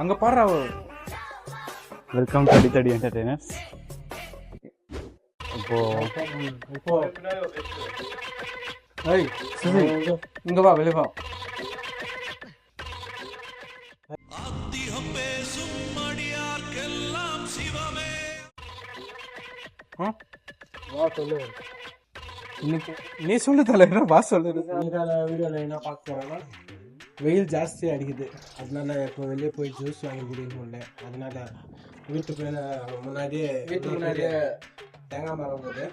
அங்க பாரு. Welcome to Adithadi entertainers. இப்போ ஏய் சுசி, இங்க வா, வெளிய வா. வா சொல்லு. இன்னைக்கு நீ சொல்லு தலைவா, வா சொல்லு. வீடியோவில் என்ன பார்க்க போகிறோன்னா, வெயில் ஜாஸ்தி அடிக்குது. அதனால இப்போ வெளியே போய் ஜூஸ் வாங்கி குடிக்கணும். அதனால வீட்டுக்கு முன்னாடியே தேங்காய் மரம் போது.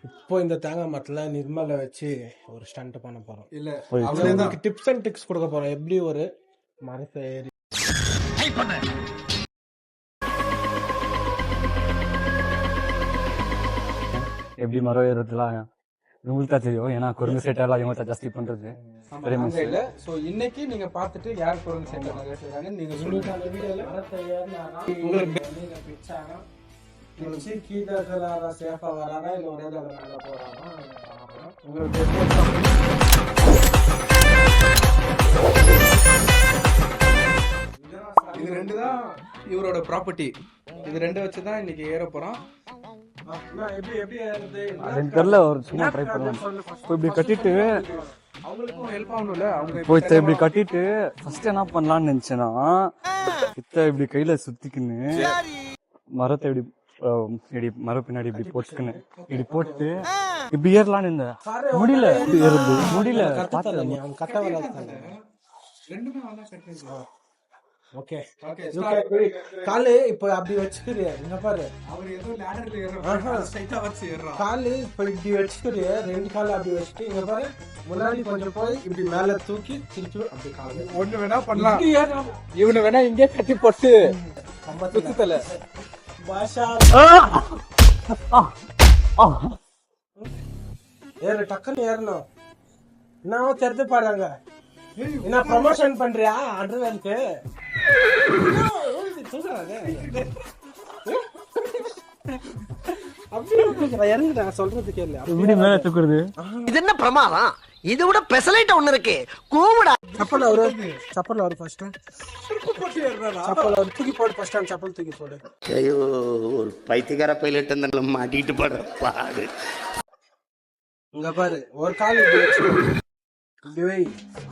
இப்போ இந்த தேங்காய் மரத்தில் நிர்மலை வச்சு ஒரு ஸ்டண்ட் பண்ண போகிறோம். இல்லை அவங்களுக்கு டிப்ஸ் அண்ட் டிக்ஸ் கொடுக்க போகிறோம். எப்படி ஒரு மரத்தை ஏறி எப்படி மரம் ஏறுறதுலாம் உங்களுக்கு தான் தெரியும். ஏன்னா குரங்கு சேட்டெல்லாம் இவங்க தான் ஜாஸ்தி பண்றது. இல்ல சோ இன்னைக்கு நீங்க பார்த்துட்டு யார் குரங்கு சேட்டை கேட்டுருக்காங்க நீங்க சொல்லுங்க. உங்களுக்கு கீழே இருக்கிறாரா, சேஃபா வராரா, இல்லை ஒரே தடவை மேலே போறாரா உங்களுக்கு. இது ரெண்டு தான் இவரோட ப்ராப்பர்ட்டி. இது ரெண்டு வச்சுதான் இன்னைக்கு ஏற போறோம். தெரியல, ஒரு சும்மா ட்ரை பண்ணலாம். இப்படி கட்டிட்டு அவங்களுக்கும் ஹெல்ப் ஆகணும்ல. அவங்க போய் இப்படி கட்டிட்டு ஃபர்ஸ்ட் என்ன பண்ணலாம்னு நினைச்சேன்னா, இப்படி கையில சுத்திக்கின்னு மரத்தை இப்படி மர பின்னாடி இப்படி போட்டுக்கின்னு இப்படி போட்டு இப்படி ஏறலான்னு இந்த முடியல ஏறுது முடியல. ஓகே காலு இப்போ அப்படி வச்சுக்கிறியா? இங்க பாரு, காலு இப்போ இப்படி வச்சுக்கிறிய, ரெண்டு காலு அப்படி வச்சுட்டு இங்க பாரு, முன்னாடி கொஞ்சம் போய் இப்படி மேல தூக்கி திருப்பி அப்படி காலு ஒண்ணு வேணா பண்ணலாம். இவனை வேணா இங்கே கட்டி போட்டு சுத்தல பாஷா ஏறு, டக்குன்னு ஏறணும். என்ன தெரிஞ்சு பாருங்க, என்ன ப்ரமோஷன் பண்றியா அட்ரவேலுக்கு? சொல்றது கேள்வி. இது என்ன பிரமாதம்? இது விட பெசலைட் ஒண்ணு இருக்கு. கூவுடா. சப்பல் அவரு ஃபர்ஸ்ட் சப்பல் அவரு தூக்கி போடு. ஃபர்ஸ்ட் டைம் சப்பல் தூக்கி போடு. ஐயோ, ஒரு பைத்தியக்கார பைலட் அந்த மாட்டிட்டு படுற பாடு. இங்க பாரு, ஒரு கால் இப்படி வச்சு இப்படி வை.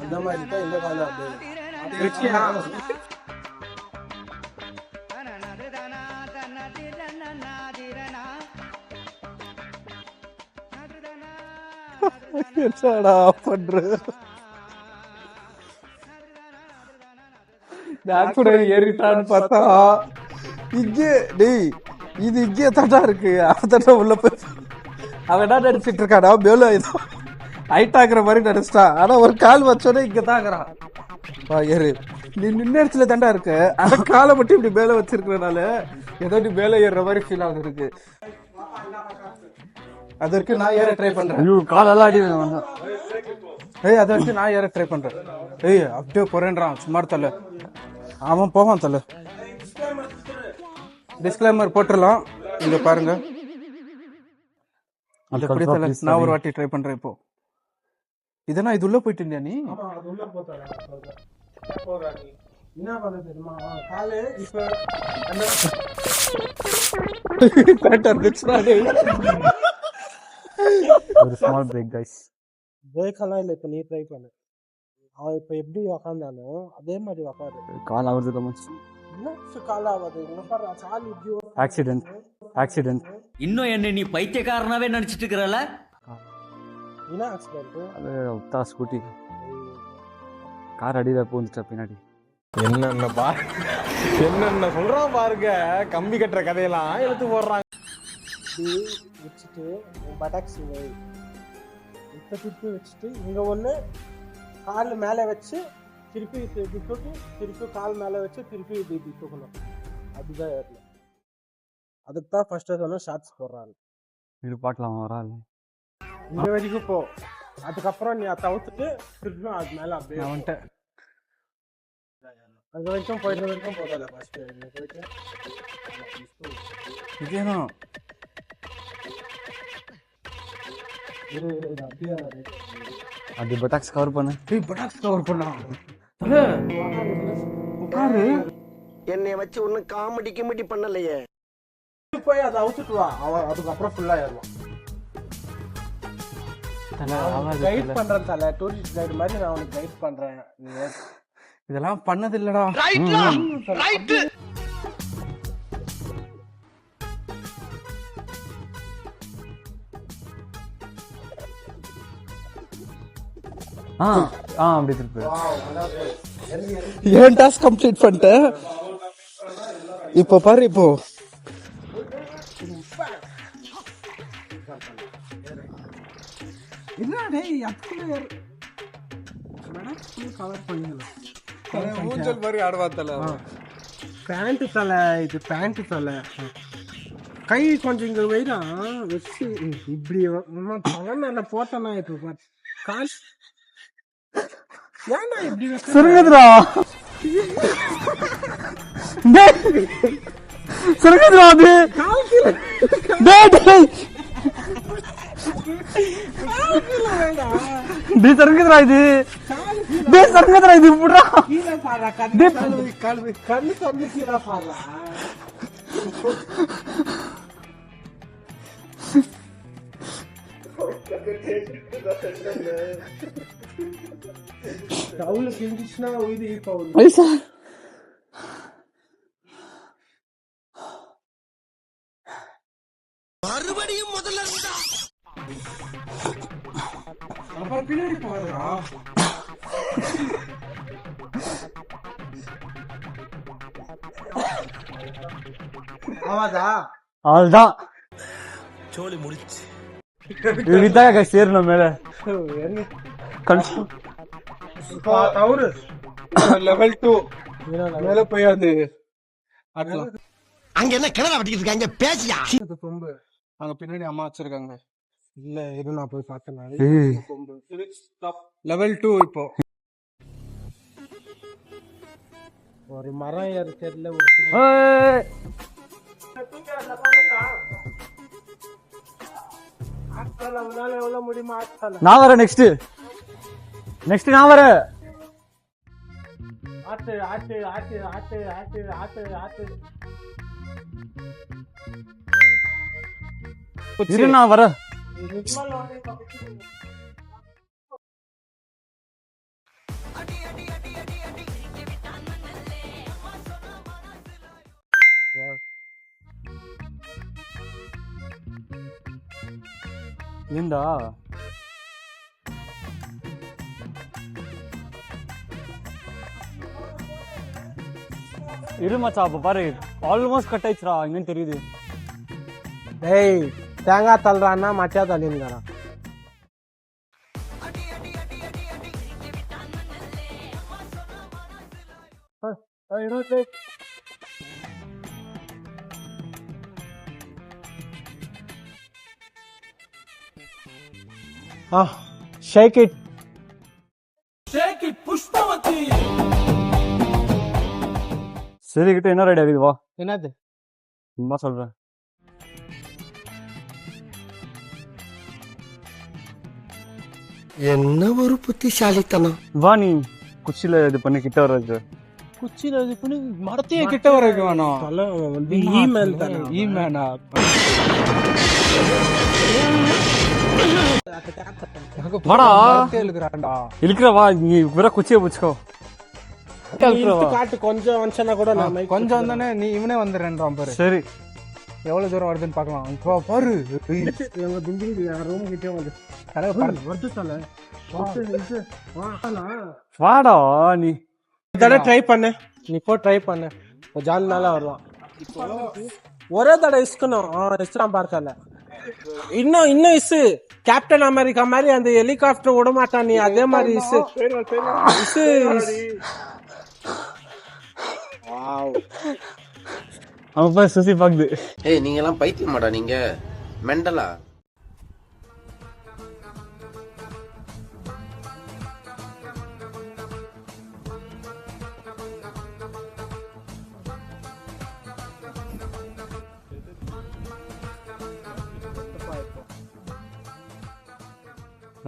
அந்த மாதிரி தான் இந்த காலம் அப்படி வச்சியா? என்னடா பண்ற? நான் கூட ஏறிட்டான்னு பார்த்தா இங்கே டேய், இது இங்கே தாண்டா இருக்கு. அதான் உள்ள போய் அவன் என்ன நடிச்சிட்டு இருக்கானா, மேல ஏதோ ஹைட் ஆகுற மாதிரி நடிச்சிட்டான். ஆனா ஒரு கால் வச்சோன்னே இங்க தாக்குறான். ஏறு, நீ நின்ன இடத்துல தாண்டா இருக்கு. ஆனா காலை மட்டும் இப்படி மேல வச்சிருக்கிறனால ஏதோ நீ மேல ஏறுற மாதிரி ஃபீல் ஆகுது இருக்கு. அதற்கு நான் ஏற ட்ரை பண்றேன். ஐயோ, காலெல்லாம் அடி. ஏய், அதை வச்சு நான் ஏற ட்ரை பண்றேன். ஏய், அப்படியே போறேன்றான். சுமார் தள்ள அவன் போவான். தள்ள டிஸ்க்ளைமர் போட்டுடலாம். இங்க பாருங்க, நான் ஒரு வாட்டி ட்ரை பண்றேன். இப்போ இதனா இது உள்ள போயிட்டு இருந்தியா நீ? என்ன பண்ண தெரியுமா, காலு இப்ப ஒரு ஸ்மால் பிரேக் கைஸ். பிரேக்கெல்லாம் இல்லை. இப்ப நீ ட்ரை பண்ணு. அவன் இப்ப எப்படி உக்காந்தாலும் அதே மாதிரி உக்காரு. கால் ஆகுது. என்ன கால் ஆகாது? இங்க பாரு, கால் இப்படி ஆக்சிடென்ட். இன்னும் என்ன நீ பைத்தியக்காரனாவே நினைச்சிட்டு இருக்கிறல? என்ன ஆக்சிடென்ட்? அது ஸ்கூட்டி கார் அடியில பூந்துட்டா பின்னாடி. என்னென்ன சொல்றான் பாருங்க. கம்பி கட்டுற கதையெல்லாம் எடுத்து போடுறாங்க. வச்சுட்டு பட்டாக்ஸ் இப்ப திருப்பி வச்சுட்டு இங்க ஒண்ணு கால் மேல வச்சு திருப்பி இப்படி தூக்கி திருப்பி கால் மேல வச்சு திருப்பி இப்படி தூக்கணும். அதுதான் ஏறணும். அதுக்கு தான் ஃபர்ஸ்ட் சொன்ன ஷார்ட்ஸ் போடுறாங்க. இது பார்க்கலாம் வராது. இந்த வரைக்கும் போ, அதுக்கப்புறம் நீ அதை தவிர்த்துட்டு திருப்பி அது மேல அப்படியே வந்துட்டேன். அது வரைக்கும் போயிடுற வரைக்கும் போதாத. ஃபர்ஸ்ட் போயிட்டு இதேனா அது பட்டாக்ஸ் கவர் பண்ணு. பட்டாக்ஸ் கவர் பண்ணா என்னைய வச்சு ஒன்னும் காமெடி கிமெடி பண்ணலையே. போய் அதை அவுத்துட்டு வா, அவன் அதுக்கப்புறம் ஃபுல்லா ஏறுவான். கைட் பண்றேன் தல, டூரிஸ்ட் கைடு மாதிரி நான் உனக்கு கைட் பண்றேன். இதெல்லாம் பண்ணது இல்லடா. அப்படி திருப்பி ஏன் டாஸ்க் கம்ப்ளீட் பண்ணிட்டேன். இப்போ பாரு, இப்போ ஊஞ்சல் மாதிரி ஆடுவாத்தல. பேண்ட் தலை, இது பேண்ட் தலை. கை கொஞ்சம் இங்க வைடா வச்சு இப்படி தலை மேல போட்டனா. இப்போ பாரு கால் ஏன்னா இப்படி சுருங்குதுடா, சுருங்குதுடா அது. சருங்குதுடா இது, சருங்குதுடா இது. புடா கீழே பாரு, கண்ணு தண்ணி கீழே பாரு. கவுல கிழிச்சுனா உயிர் இப்போ மறுபடியும் முதல்ல இருந்தா அப்புறம் பின்னாடி பாருடா. ஆவாதா அதுதான் சோலி முடிச்சு. இதுதான் சேரணும் மேல தவறு. லெவல் 2 மேல போய் அது அங்க என்ன கிணறு வட்டிக்கிட்டு இருக்காங்க பேசியா. கொம்பு அங்க பின்னாடி அம்மா வச்சிருக்காங்க. இல்ல இரு, நான் போய் பார்த்தேன். லெவல் 2 இப்போ ஒரு மரம் ஏறு தெரியல. எவ்வளவு முடியுமா? நான் வரேன். நெக்ஸ்ட் நான் வரேன். ஆட்டு ஆட்டு ஆட்டு ஆட்டு ஆட்டு ஆட்டு ஆட்டு. இரு, நான் வரேன். ஏண்டா இருமாச்சா, அப்ப பாரு ஆல்மோஸ்ட் கட் ஆயிடுச்சுடா. என்னன்னு தெரியுது. டேய், தேங்காய் தள்ளுறான்னா மச்சா தள்ளிருந்தாரா? ஷேக் இட். சரி கிட்ட என்ன ரெடி ஆகுது? வா. என்னது? சும்மா சொல்றேன். என்ன ஒரு புத்திசாலித்தனம். வா, நீ குச்சியில இது பண்ணி கிட்ட வர்றது. குச்சியில இது பண்ணி மரத்தையே கிட்ட வர வைக்க வேணும். ஈமேன் தானே. ஈமேனா? வாடா, இழுக்கிறான்டா. இழுக்கிற வா, நீ வேற குச்சியை பிடிச்சுக்கோ. காட்டு கொஞ்சம் வந்துச்சுன்னா கூட நான் கொஞ்சம் வந்தானே நீ இவனே வந்துடுறேன்றான் பாரு. சரி, எவ்வளவு தூரம் வருதுன்னு பாக்கலாம். பாரு, எங்க பில்டிங் ரூம் கிட்டே வந்து வருது தல. வாடா நீ. தடவை ட்ரை பண்ணு, நீ போ ட்ரை பண்ணு. ஜாலினால வருவான். ஒரே தடவை இஸ்கணும். இஸ்லாம் பார்க்கல. இன்னும் இசு கேப்டன் அமெரிக்கா மாதிரி அந்த ஹெலிகாப்டர் விட மாட்டான். நீ அதே மாதிரி இசு இசு. அவன் சுசி பாக்குது. ஏய், நீங்க எல்லாம் பைத்தியமாடா? நீங்க மெண்டலா?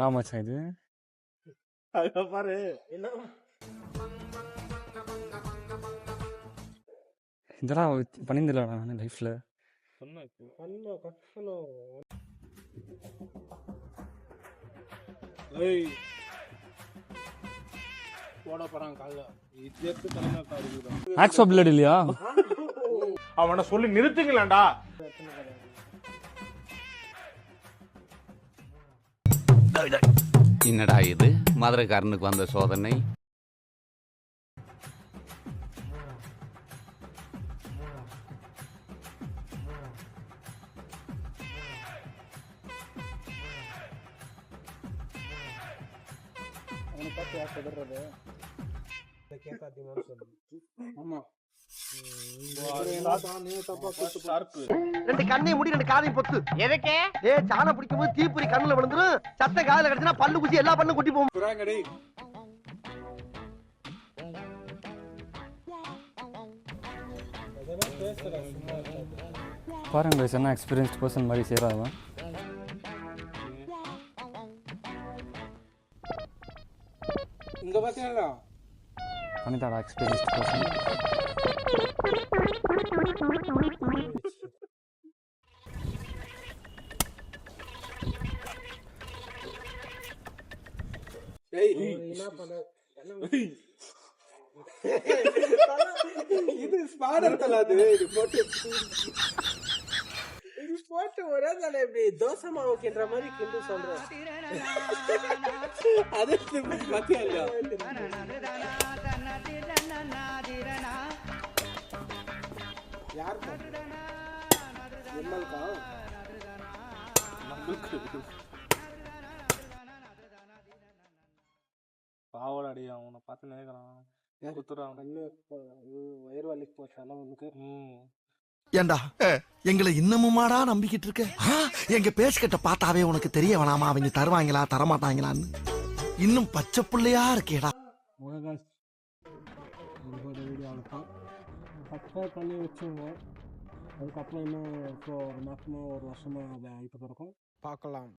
ஆமாச்சா இது பாரு என்ன இதெல்லாம் பண்ணியிருந்தில்லடா நான் லைஃப்ல. போட போறான் காலைல இஜ்ஜத்து தலைமை இருக்குது. ஆக்ஸோ பிளட் இல்லையா? அவனை சொல்லி நிறுத்துங்களேன்டா. என்னடா இது மதுரைக்காரனுக்கு வந்த சோதனை? அவனை பார்த்து யார் சொல்றது கேட்காதீங்கன்னு சொல்லு. ஆமா ரெண்டு கண்ணை மூடி ரெண்டு காதையும் பொத்து எதுக்கே சாண பிடிக்கும் போது தீப்பொறி கண்ணுல விழுந்துரும். சத்த காதுல கிடைச்சுனா பல்லு குச்சி எல்லா பண்ணும் கொட்டி போகும். பாருங்க guys, என்ன எக்ஸ்பீரியன்ஸ்ட் பர்சன் மாதிரி செய்கிறாங்க. இங்க பாத்தீங்களா பண்ணிட்டாடா எக்ஸ்பீரியன்ஸ்ட் பர்சன். என்ன பண்ண இது ஸ்பாடர் தலாது. இது போட்டு ஒரே தலை இப்படி தோசை மாவு கிண்டுற மாதிரி கிண்டு சொல்றேன். அது பாத்தியா இல்லையா? யாருக்கா? எம்மல்கா? பாவடாடி அவனை பார்த்து நினைக்கிறான். குத்துறான். வயிறு வலிக்கு போச்சாலும் உனக்கு. ஏண்டா எங்களை இன்னமுமாடா நம்பிக்கிட்டு இருக்க? எங்க பேசிக்கிட்ட பார்த்தாவே உனக்கு தெரிய வேணாமா அவங்க தருவாங்களா தரமாட்டாங்களான்னு? இன்னும் பச்சை பிள்ளையா இருக்கேடா. வீடியோ அவ்வளோதான். சப்ஸ்கிரைப் பண்ணி வச்சுங்க. அதுக்கப்புறம் இன்னும் இப்போ ஒரு மாசமோ ஒரு வருஷமோ அதை ஆகிட்டு இருக்கும் பார்க்கலாம்.